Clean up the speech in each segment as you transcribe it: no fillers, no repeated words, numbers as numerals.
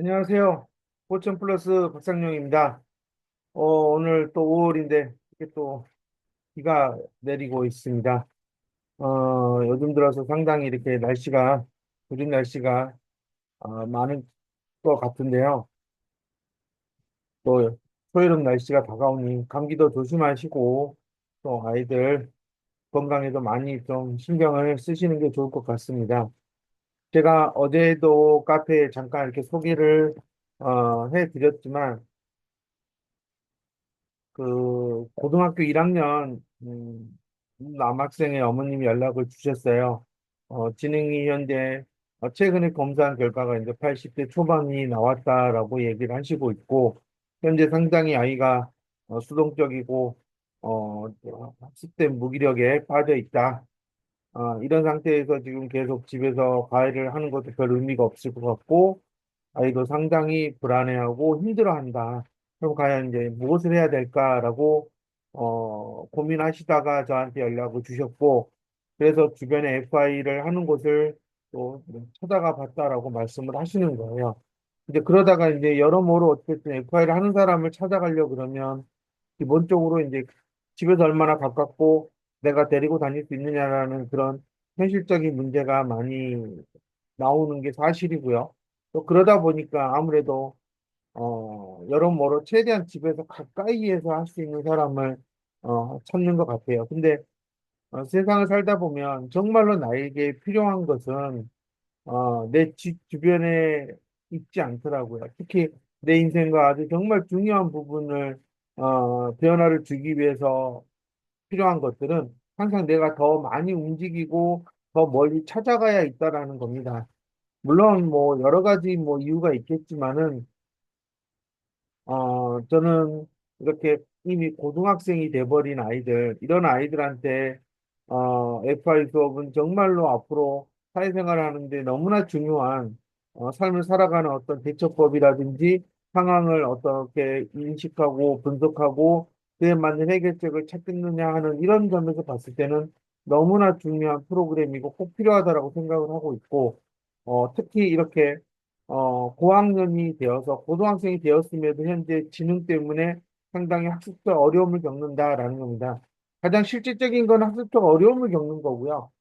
안녕하세요. 포천 플러스 박상용입니다. 오늘 또 5월인데 이렇게 또 비가 내리고 있습니다. 요즘 들어서 상당히 이렇게 날씨가 구린 날씨가 많은 것 같은데요. 또 초여름 날씨가 다가오니 감기도 조심하시고 또 아이들 건강에도 많이 좀 신경을 쓰시는 게 좋을 것 같습니다. 제가 어제도 카페에 잠깐 이렇게 소개를 해드렸지만 그 고등학교 1학년 남학생의 어머님이 연락을 주셨어요. 지능이 현재 최근에 검사한 결과가 이제 80대 초반이 나왔다라고 얘기를 하시고 있고 현재 상당히 아이가 수동적이고 학습된 무기력에 빠져 있다. 이런 상태에서 지금 계속 집에서 과외를 하는 것도 별 의미가 없을 것 같고 아이도 상당히 불안해하고 힘들어한다. 그럼 과연 이제 무엇을 해야 될까라고 고민하시다가 저한테 연락을 주셨고, 그래서 주변에 FI를 하는 곳을 또 찾아가 봤다라고 말씀을 하시는 거예요. 이제 그러다가 이제 여러모로 어쨌든 FI를 하는 사람을 찾아가려 그러면 기본적으로 이제 집에서 얼마나 가깝고 내가 데리고 다닐 수 있느냐라는 그런 현실적인 문제가 많이 나오는 게 사실이고요. 또 그러다 보니까 아무래도 여러모로 최대한 집에서 가까이에서 할 수 있는 사람을 찾는 것 같아요. 근데 세상을 살다 보면 정말로 나에게 필요한 것은 내 집 주변에 있지 않더라고요. 특히 내 인생과 아주 정말 중요한 부분을 변화를 주기 위해서 필요한 것들은 항상 내가 더 많이 움직이고 더 멀리 찾아가야 있다라는 겁니다. 물론 뭐 여러 가지 뭐 이유가 있겠지만은 저는 이렇게 이미 고등학생이 돼버린 아이들, 이런 아이들한테, FI 수업은 정말로 앞으로 사회생활을 하는데 너무나 중요한, 삶을 살아가는 어떤 대처법이라든지 상황을 어떻게 인식하고 분석하고 그에 맞는 해결책을 찾겠느냐 하는 이런 점에서 봤을 때는 너무나 중요한 프로그램이고 꼭 필요하다라고 생각을 하고 있고, 특히 이렇게 고학년이 되어서 고등학생이 되었음에도 현재 지능 때문에 상당히 학습적 어려움을 겪는다라는 겁니다. 가장 실질적인 건 학습적 어려움을 겪는 거고요.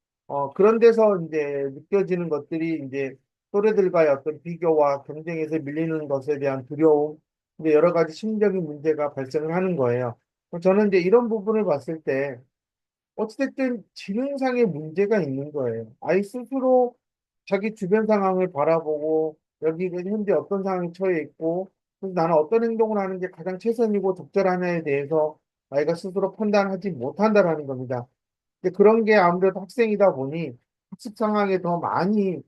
그런 데서 이제 느껴지는 것들이 이제 또래들과의 어떤 비교와 경쟁에서 밀리는 것에 대한 두려움, 이제 여러 가지 심리적인 문제가 발생을 하는 거예요. 저는 이제 이런 부분을 봤을 때 어찌됐든 지능상의 문제가 있는 거예요. 아이 스스로 자기 주변 상황을 바라보고 여기 현재 어떤 상황에 처해 있고 그래서 나는 어떤 행동을 하는 게 가장 최선이고 적절하냐에 대해서 아이가 스스로 판단하지 못한다라는 겁니다. 근데 그런 게 아무래도 학생이다 보니 학습 상황에 더 많이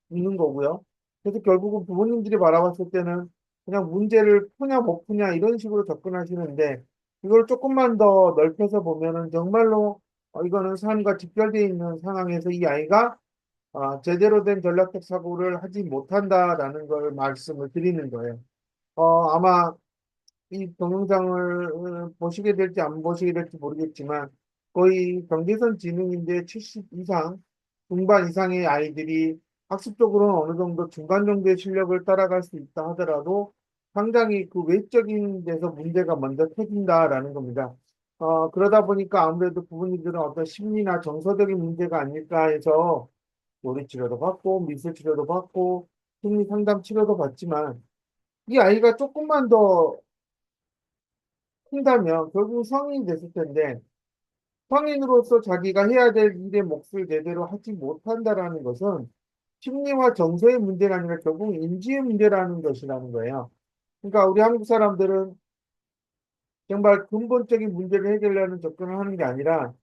있는 거고요. 그래서 결국은 부모님들이 바라봤을 때는 그냥 문제를 푸냐 못 푸냐 이런 식으로 접근하시는데 이걸 조금만 더 넓혀서 보면은 정말로 이거는 삶과 직결되어 있는 상황에서 이 아이가 제대로 된 전략적 사고를 하지 못한다라는 걸 말씀을 드리는 거예요. 아마 이 동영상을 보시게 될지 안 보시게 될지 모르겠지만 거의 경계선 지능인데 70 이상, 중반 이상의 아이들이 학습적으로는 어느 정도 중간 정도의 실력을 따라갈 수 있다 하더라도 상당히 그 외적인 데서 문제가 먼저 터진다라는 겁니다. 그러다 보니까 아무래도 부모님들은 어떤 심리나 정서적인 문제가 아닐까 해서 요리 치료도 받고 미술 치료도 받고 심리 상담 치료도 받지만 이 아이가 조금만 더 한다면 결국 성인이 됐을 텐데 성인으로서 자기가 해야 될 일의 몫을 제대로 하지 못한다라는 것은 심리와 정서의 문제가 아니라 결국 인지의 문제라는 것이라는 거예요. 그러니까 우리 한국 사람들은 정말 근본적인 문제를 해결하는 접근을 하는 게 아니라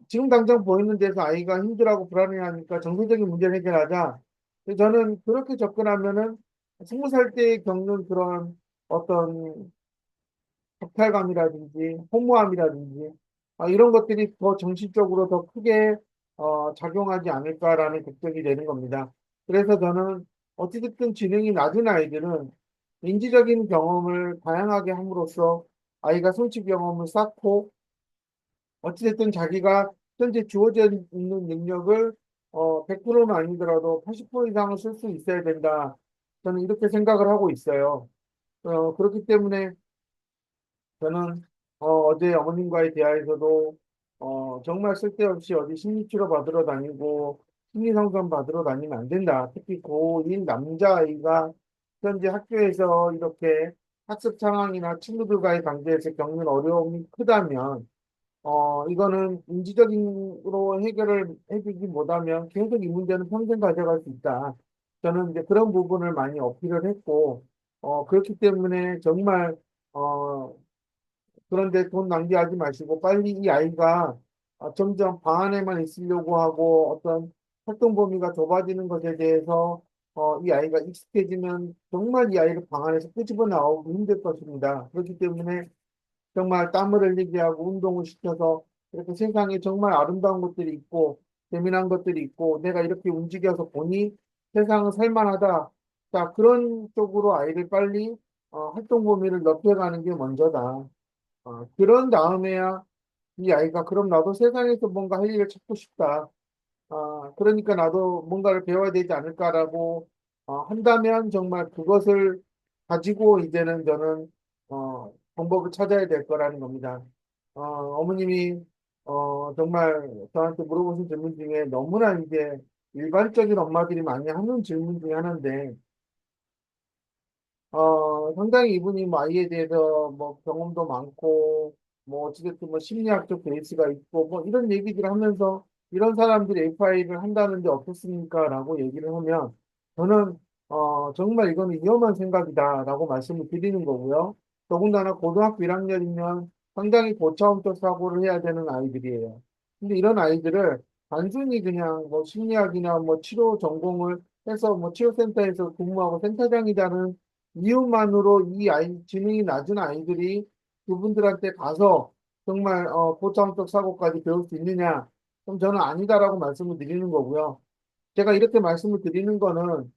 지금 당장 보이는 데서 아이가 힘들어하고 불안해하니까 정서적인 문제를 해결하자. 근데 저는 그렇게 접근하면은 20살 때 겪는 그런 어떤 박탈감이라든지 허무함이라든지 이런 것들이 더 정신적으로 더 크게 작용하지 않을까라는 걱정이 되는 겁니다. 그래서 저는 어찌됐든 지능이 낮은 아이들은 인지적인 경험을 다양하게 함으로써 아이가 성취 경험을 쌓고 어찌됐든 자기가 현재 주어져 있는 능력을 100%는 아니더라도 80% 이상은 쓸 수 있어야 된다. 저는 이렇게 생각을 하고 있어요. 그렇기 때문에 저는 어제 어머님과의 대화에서도 정말 쓸데없이 어디 심리치료 받으러 다니고 심리상담 받으러 다니면 안 된다. 특히 고1 남자아이가 현재 학교에서 이렇게 학습 상황이나 친구들과의 관계에서 겪는 어려움이 크다면 이거는 인지적으로 해결을 해주지 못하면 계속 이 문제는 평생 가져갈 수 있다. 저는 이제 그런 부분을 많이 어필을 했고, 그렇기 때문에 정말, 어, 그런데 돈 낭비하지 마시고 빨리 이 아이가 점점 방 안에만 있으려고 하고 어떤 활동 범위가 좁아지는 것에 대해서 이 아이가 익숙해지면 정말 이 아이를 방 안에서 끄집어 나오기 힘들 것입니다. 그렇기 때문에 정말 땀을 흘리게 하고 운동을 시켜서 이렇게 세상에 정말 아름다운 것들이 있고 재미난 것들이 있고 내가 이렇게 움직여서 보니 세상은 살만하다. 자, 그런 쪽으로 아이를 빨리 활동 범위를 넓혀가는 게 먼저다. 그런 다음에야 이 아이가 그럼 나도 세상에서 뭔가 할 일을 찾고 싶다. 그러니까 나도 뭔가를 배워야 되지 않을까라고 한다면 정말 그것을 가지고 이제는 저는 방법을 찾아야 될 거라는 겁니다. 어머님이 정말 저한테 물어보신 질문 중에 너무나 이제 일반적인 엄마들이 많이 하는 질문 중에 하나인데 상당히 이분이 뭐 아이에 대해서 뭐 경험도 많고, 뭐 어찌됐든 뭐 심리학적 베이스가 있고, 뭐 이런 얘기들을 하면서 이런 사람들이 FI를 한다는데 어떻습니까? 라고 얘기를 하면 저는, 정말 이거는 위험한 생각이다라고 말씀을 드리는 거고요. 더군다나 고등학교 1학년이면 상당히 고차원적 사고를 해야 되는 아이들이에요. 근데 이런 아이들을 단순히 그냥 뭐 심리학이나 뭐 치료 전공을 해서 뭐 치료센터에서 근무하고 센터장이라는 이유만으로 이 아이, 지능이 낮은 아이들이 그분들한테 가서 정말 고차원적 사고까지 배울 수 있느냐? 그럼 저는 아니다라고 말씀을 드리는 거고요. 제가 이렇게 말씀을 드리는 거는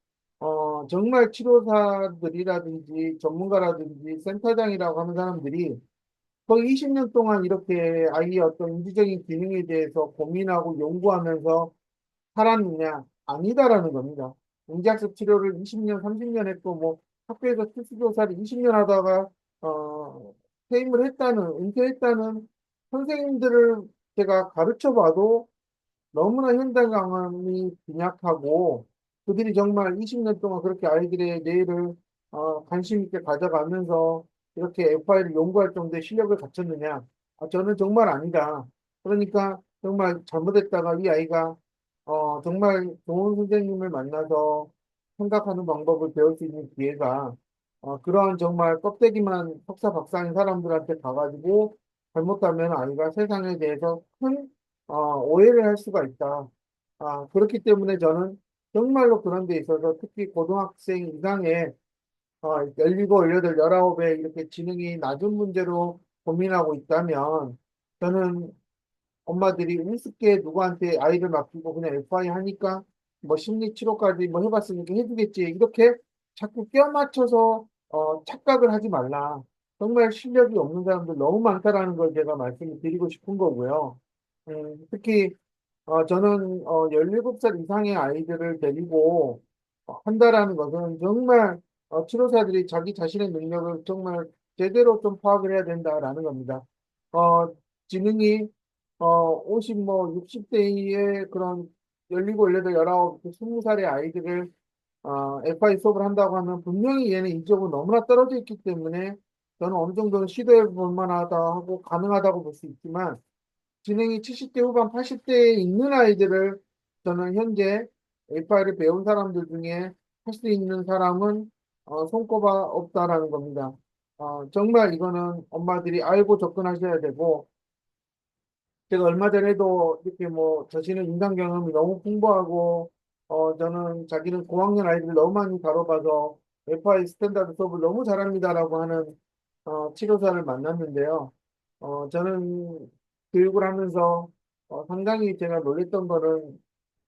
정말 치료사들이라든지 전문가라든지 센터장이라고 하는 사람들이 거의 20년 동안 이렇게 아이의 어떤 인지적인 기능에 대해서 고민하고 연구하면서 살았느냐? 아니다라는 겁니다. 인지학습 치료를 20년, 30년 했고, 뭐, 학교에서 특수교사를 20년 하다가, 퇴임을 했다는, 은퇴했다는 선생님들을 제가 가르쳐 봐도 너무나 현장 경험이 빈약하고, 그들이 정말 20년 동안 그렇게 아이들의 뇌를, 관심 있게 가져가면서 이렇게 FI를 연구할 정도의 실력을 갖췄느냐? 저는 정말 아니다. 그러니까 정말 잘못했다가 이 아이가 정말 좋은 선생님을 만나서 생각하는 방법을 배울 수 있는 기회가 그러한 정말 껍데기만 석사 박사인 사람들한테 가가지고 잘못하면 아이가 세상에 대해서 큰 오해를 할 수가 있다. 그렇기 때문에 저는 정말로 그런 데 있어서 특히 고등학생 이상의 17, 18, 19에 이렇게 지능이 낮은 문제로 고민하고 있다면 저는 엄마들이 우습게 누구한테 아이를 맡기고 그냥 FI 하니까 뭐 심리 치료까지 뭐 해봤으니까 해주겠지. 이렇게 자꾸 껴 맞춰서 착각을 하지 말라. 정말 실력이 없는 사람들 너무 많다라는 걸 제가 말씀을 드리고 싶은 거고요. 특히 저는 17살 이상의 아이들을 데리고 한다라는 것은 정말 치료사들이 자기 자신의 능력을 정말 제대로 좀 파악을 해야 된다라는 겁니다. 어, 지능이 50, 뭐 60대의 그런 17, 18, 19, 20살의 아이들을 FI 수업을 한다고 하면 분명히 얘는 인적으로 너무나 떨어져 있기 때문에 저는 어느 정도는 시도해 볼 만하다 하고 가능하다고 볼 수 있지만 지능이 70대 후반, 80대에 있는 아이들을 저는 현재 FI를 배운 사람들 중에 할 수 있는 사람은 손꼽아 없다라는 겁니다. 정말 이거는 엄마들이 알고 접근하셔야 되고 제가 얼마 전에도 이렇게 뭐 자신의 인상 경험이 너무 풍부하고 저는 자기는 고학년 아이들 너무 많이 다뤄봐서 FI 스탠다드 수업을 너무 잘합니다라고 하는 치료사를 만났는데요. 저는 교육을 하면서 상당히 제가 놀랬던 거는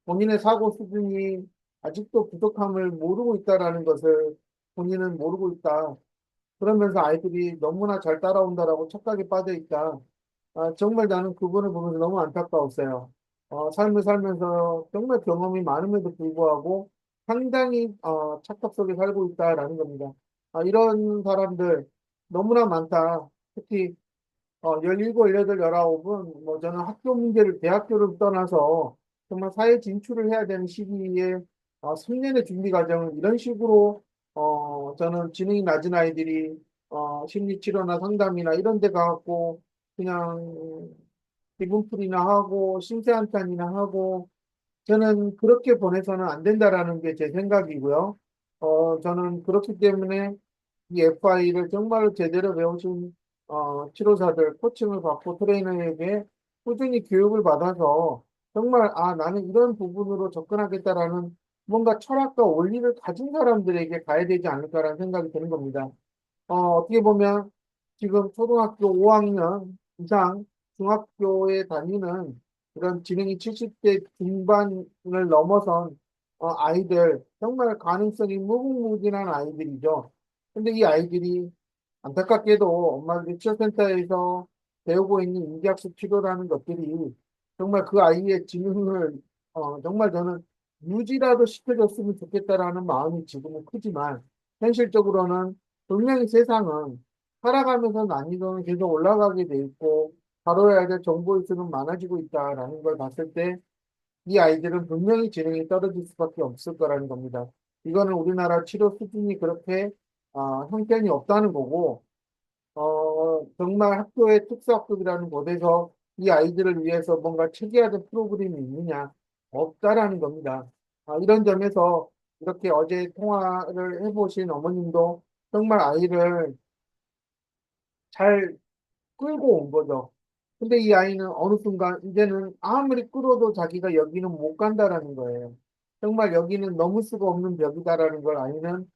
본인의 사고 수준이 아직도 부족함을 모르고 있다라는 것을 본인은 모르고 있다. 그러면서 아이들이 너무나 잘 따라온다라고 착각에 빠져 있다. 정말 나는 그분을 보면서 너무 안타까웠어요. 삶을 살면서 정말 경험이 많음에도 불구하고 상당히 착각 속에 살고 있다라는 겁니다. 이런 사람들 너무나 많다. 특히 17, 18, 19은 뭐 저는 학교 문제를 대학교를 떠나서 정말 사회 진출을 해야 되는 시기에 3년의 준비 과정을 이런 식으로 저는 지능이 낮은 아이들이 심리 치료나 상담이나 이런 데 가갖고 그냥 기분풀이나 하고 심세한탄이나 하고 저는 그렇게 보내서는 안 된다라는 게 제 생각이고요. 저는 그렇기 때문에 이 FI를 정말 제대로 배우신 치료사들 코칭을 받고 트레이너에게 꾸준히 교육을 받아서 정말 나는 이런 부분으로 접근하겠다라는 뭔가 철학과 원리를 가진 사람들에게 가야 되지 않을까라는 생각이 드는 겁니다. 어떻게 보면 지금 초등학교 5학년 이상 중학교에 다니는 이런 지능이 70대 중반을 넘어선 아이들, 정말 가능성이 무궁무진한 아이들이죠. 근데 이 아이들이 안타깝게도 엄마 유치원센터에서 배우고 있는 인지학습 치료라는 것들이 정말 그 아이의 지능을 정말 저는 유지라도 시켜줬으면 좋겠다라는 마음이 지금은 크지만 현실적으로는 분명히 세상은 살아가면서 난이도는 계속 올라가게 돼 있고 다뤄야 될 정보의 수는 많아지고 있다라는 걸 봤을 때 이 아이들은 분명히 지능이 떨어질 수밖에 없을 거라는 겁니다. 이거는 우리나라 치료 수준이 그렇게 형편이 없다는 거고 정말 학교의 특수학급이라는 곳에서 이 아이들을 위해서 뭔가 체계화된 프로그램이 있느냐? 없다라는 겁니다. 이런 점에서 이렇게 어제 통화를 해보신 어머님도 정말 아이를 잘 끌고 온 거죠. 근데 이 아이는 어느 순간 이제는 아무리 끌어도 자기가 여기는 못 간다라는 거예요. 정말 여기는 넘을 수가 없는 벽이다라는 걸 아이는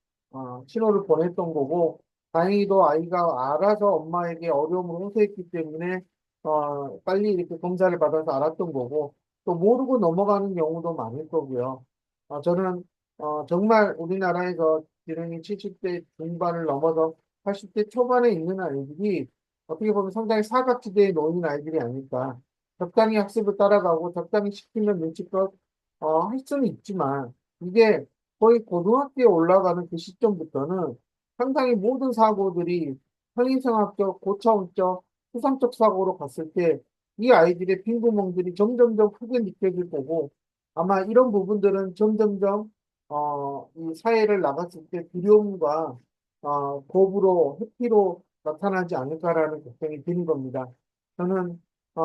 신호를 보냈던 거고 다행히도 아이가 알아서 엄마에게 어려움을 호소했기 때문에 빨리 이렇게 검사를 받아서 알았던 거고 또 모르고 넘어가는 경우도 많을 거고요. 저는 정말 우리나라에서 지능이 70대 중반을 넘어서 80대 초반에 있는 아이들이 어떻게 보면 상당히 사각지대에 놓인 아이들이 아닐까. 적당히 학습을 따라가고 적당히 시키면 눈치껏 할 수는 있지만 이게 거의 고등학교에 올라가는 그 시점부터는 상당히 모든 사고들이 편의성학적, 고차원적, 추상적 사고로 갔을 때 이 아이들의 빈구멍들이 점점점 크게 느껴질 거고 아마 이런 부분들은 점점점 이 사회를 나갔을 때 두려움과 겁으로 회피로 나타나지 않을까라는 걱정이 드는 겁니다. 저는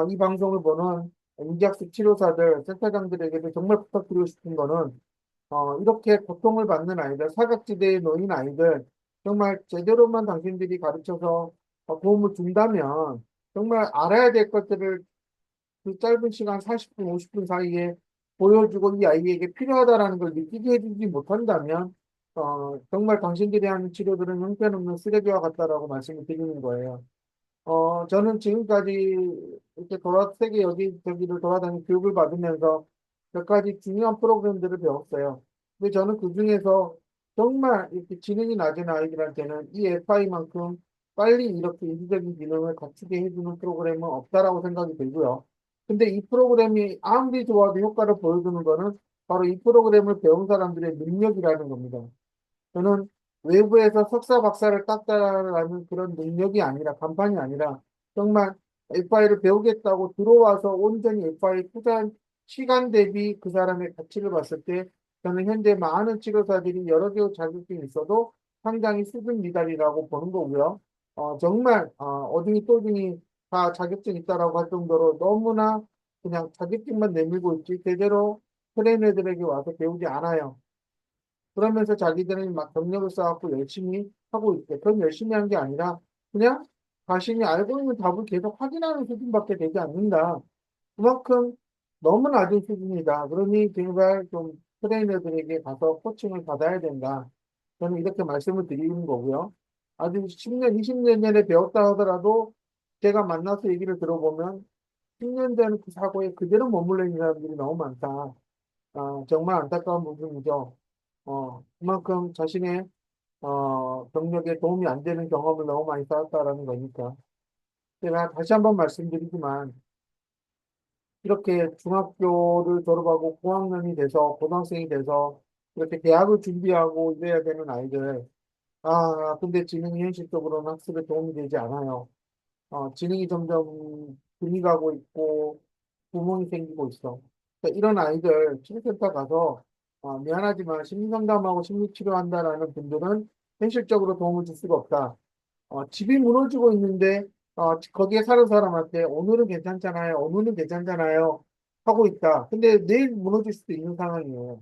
이 방송을 보는 인지학습 치료사들, 센터장들에게도 정말 부탁드리고 싶은 거는 이렇게 고통을 받는 아이들, 사각지대에 놓인 아이들, 정말 제대로만 당신들이 가르쳐서 도움을 준다면 정말 알아야 될 것들을 그 짧은 시간 40분, 50분 사이에 보여주고 이 아이에게 필요하다라는 걸 느끼게 해주지 못한다면 정말 당신들이 하는 치료들은 형편없는 쓰레기와 같다라고 말씀을 드리는 거예요. 저는 지금까지 이렇게 세계 여기저기를 돌아다니 교육을 받으면서 몇 가지 중요한 프로그램들을 배웠어요. 근데 저는 그 중에서 정말 이렇게 지능이 낮은 아이들한테는 이 FI만큼 빨리 이렇게 인지적인 기능을 갖추게 해주는 프로그램은 없다라고 생각이 들고요. 근데 이 프로그램이 아무리 좋아도 효과를 보여주는 거는 바로 이 프로그램을 배운 사람들의 능력이라는 겁니다. 저는 외부에서 석사 박사를 땄다라는 그런 능력이 아니라 간판이 아니라 정말 FI를 배우겠다고 들어와서 온전히 FI 투자한 시간 대비 그 사람의 가치를 봤을 때 저는 현재 많은 치료사들이 여러 개의 자격증이 있어도 상당히 수준 미달이라고 보는 거고요. 정말 어중이 또중이 다 자격증 있다라고 할 정도로 너무나 그냥 자격증만 내밀고 있지 제대로 트레이너들에게 와서 배우지 않아요. 그러면서 자기들은 막 경력을 쌓았고 열심히 하고 있대. 그건 열심히 한 게 아니라 그냥 자신이 알고 있는 답을 계속 확인하는 수준밖에 되지 않는다. 그만큼 너무 낮은 수준이다. 그러니 제발 좀 트레이너들에게 가서 코칭을 받아야 된다. 저는 이렇게 말씀을 드리는 거고요. 아주 10년, 20년 전에 배웠다 하더라도 제가 만나서 얘기를 들어보면 10년 전 그 사고에 그대로 머물러 있는 사람들이 너무 많다. 정말 안타까운 부분이죠. 그만큼 자신의 경력에 도움이 안 되는 경험을 너무 많이 쌓았다라는 거니까. 제가 다시 한번 말씀드리지만, 이렇게 중학교를 졸업하고 고학년이 돼서 고등학생이 돼서 이렇게 대학을 준비하고 이래야 되는 아이들. 근데 지능이 현실적으로는 학습에 도움이 되지 않아요. 지능이 점점 금이 가고 있고 구멍이 생기고 있어. 그러니까 이런 아이들 치료센터 가서 미안하지만 심리상담하고 심리치료한다라는 분들은 현실적으로 도움을 줄 수가 없다. 집이 무너지고 있는데 거기에 사는 사람한테 오늘은 괜찮잖아요. 오늘은 괜찮잖아요. 하고 있다. 근데 내일 무너질 수도 있는 상황이에요.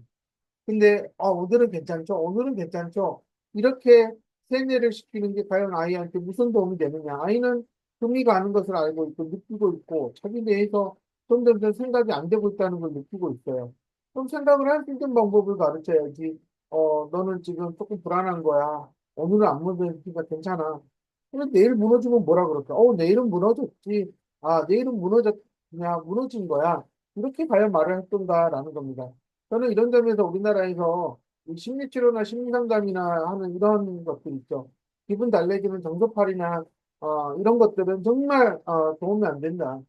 근데 오늘은 괜찮죠? 오늘은 괜찮죠? 이렇게 세뇌를 시키는 게 과연 아이한테 무슨 도움이 되느냐? 아이는 금이 가는 것을 알고 있고 느끼고 있고 자기 내에서 점점점 생각이 안 되고 있다는 걸 느끼고 있어요. 그럼 생각을 할 수 있는 방법을 가르쳐야지. 너는 지금 조금 불안한 거야. 오늘은 안 무너지니까 괜찮아. 근데 내일 무너지면 뭐라 그럴까? 내일은 무너졌지. 내일은 그냥 무너진 거야. 이렇게 과연 말을 했던가라는 겁니다. 저는 이런 점에서 우리나라에서 이 심리치료나 심리상담이나 하는 이런 것들 있죠. 기분 달래주는 정서팔이나 이런 것들은 정말 도움이 안 된다.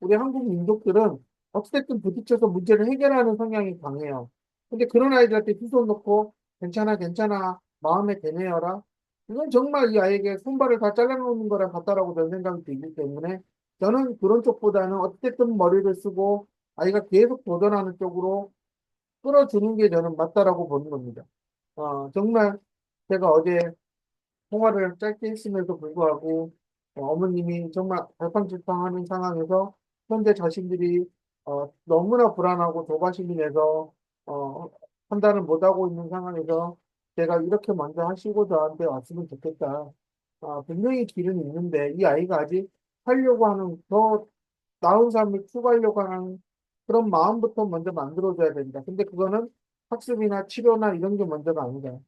우리 한국 민족들은 어찌됐든 부딪혀서 문제를 해결하는 성향이 강해요. 근데 그런 아이들한테 두 손 놓고 괜찮아, 괜찮아, 마음에 대내어라. 이건 정말 이 아이에게 손발을 다 잘라놓는 거랑 같다라고 저는 생각이 들기 때문에 저는 그런 쪽보다는 어쨌든 머리를 쓰고 아이가 계속 도전하는 쪽으로 끌어주는 게 저는 맞다라고 보는 겁니다. 정말 제가 어제 통화를 짧게 했음에도 불구하고 어머님이 정말 갈팡질팡하는 상황에서 현재 자신들이 너무나 불안하고 조바심이 내서 어, 판단을 못하고 있는 상황에서 제가 이렇게 먼저 하시고 저한테 왔으면 좋겠다. 분명히 길은 있는데 이 아이가 아직 살려고 하는 더 나은 삶을 추구하려고 하는 그런 마음부터 먼저 만들어줘야 된다. 근데 그거는 학습이나 치료나 이런 게 먼저가 아니다.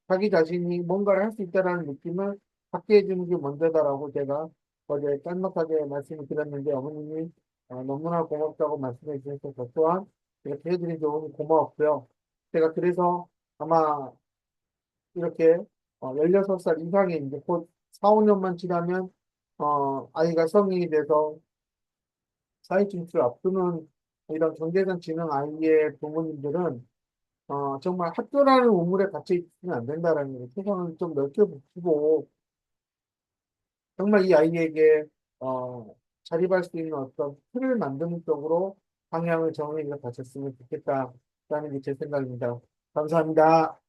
자기 자신이 뭔가를 할 수 있다라는 느낌을 갖게 해주는 게 먼저다라고 제가 어제 짤막하게 말씀을 드렸는데 어머님이 너무나 고맙다고 말씀해 주셔서 저 또한 이렇게 해드린 조언이 고마웠고요. 제가 그래서 아마 이렇게 16살 이상의 이제 곧 4, 5년만 지나면 아이가 성인이 돼서 사회 진출을 앞두는 이런 경제적 지능 아이의 부모님들은 정말 학교라는 우물에 갇혀 있으면 안 된다라는 거. 세상을 좀 넓게 보고 정말 이 아이에게 자립할 수 있는 어떤 틀을 만드는 쪽으로 방향을 정해서 가셨으면 좋겠다라는 게 제 생각입니다. 감사합니다.